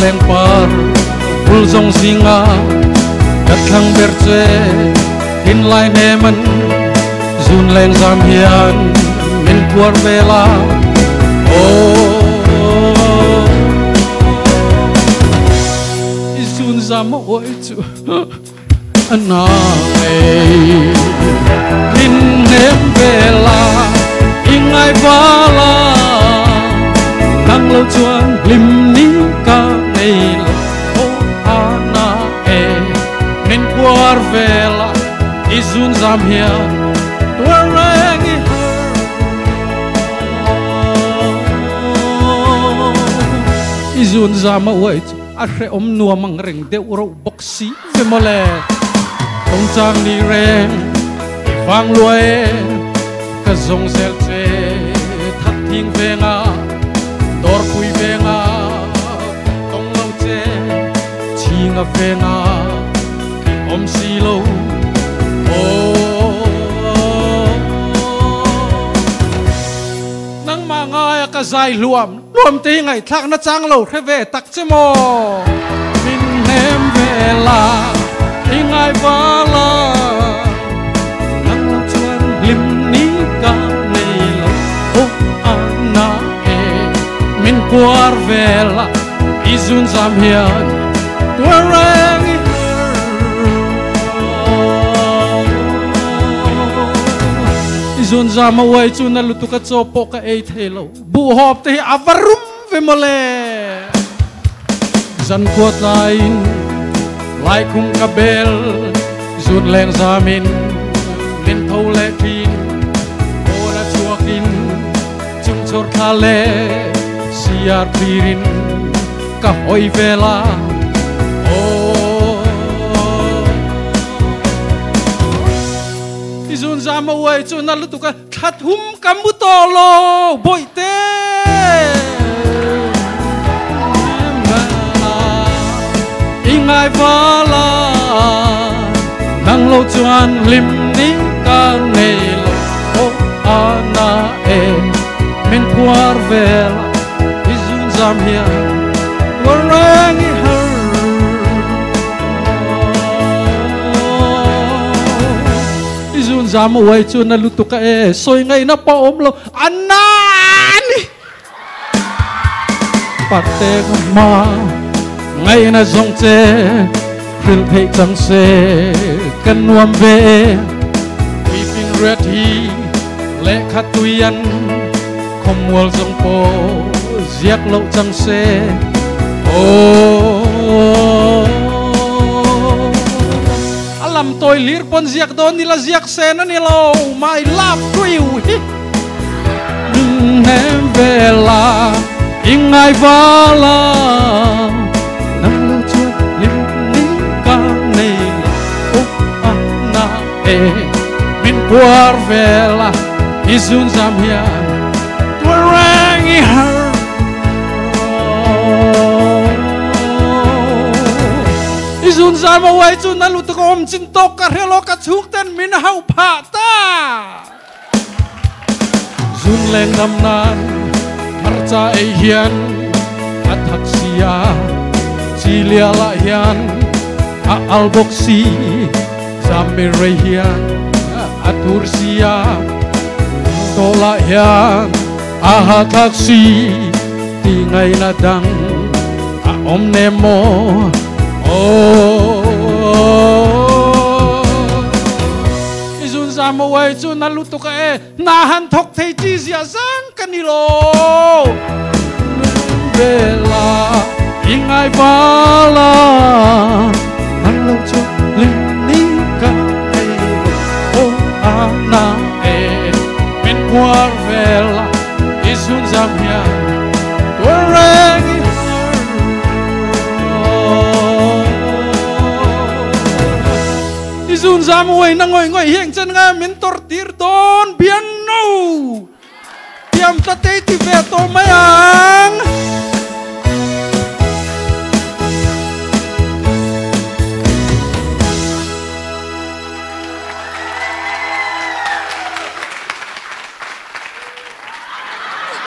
leng par bul zong singa kat khang berche in lai neman zun leng zam hian min kuar vela izun zam oi chu anai in nem vela ingai vala nang lo chuan lim ni ka nei lo ana min kuar vela izun zam hian tua reng i izun zam oi chu a hre om nuam ang reng deuh ro boxi ve mole tong chang ni reng phang lue ka zong sel che that thing venga dor pui venga tong lo che chinga venga om si lo nang manga ka zai luam te ngai thak na chang lo khe ve tak che mo min nem vela ingai vala nang lo chuan lim ni ka nei lo ana min kuar vela izun zam hian tua reng izun zam away chu na lutu ka chopo ka ei thelo bu hop te avarum ve mole zan ko tain lai kum ka bel zun leng zamin min tho le tin ora chuakin chung chor khale siar pirin ka hoi vela izun zam away chu na lutu ka that hum kamutolo boite ingai vala nang lo chuan lim ni ka nei lo ana min kuar vela izun zam hian warang i har izun zam away chu na lutu ka soi ngai na pa om lo anani patte ma ngai na zong che khil thei chang se kan nuam ve pi ping red hi le khatuyan khom wal zong po ziak lo chang se alam toy lir pon ziak don nila ziak se na nilo my love to you nem vela ingai vala nang lo chu lim ni ka nei lo ana min kuar vela izun zam hian tua reng i har izun zam away chu na lutu ko om chin tok ka relo ka chuk ten min hau pha ta zun leng nam nan marcha ei hian athak sia chilia la hian a alboxi zamme re hian atur sia tola hian a hathak si ti ngai na dang a om nemo izun zam away chu na lutu ka na han thok thei chi zia sang kanilo vela ingai vala nang lo chu lim ni ka nei ana min kuar vela izun zam hian tua reng i izun zam away na ngoi ngoi hieng chen nga min tor tir don bian no tiam ta te ti ve to mayang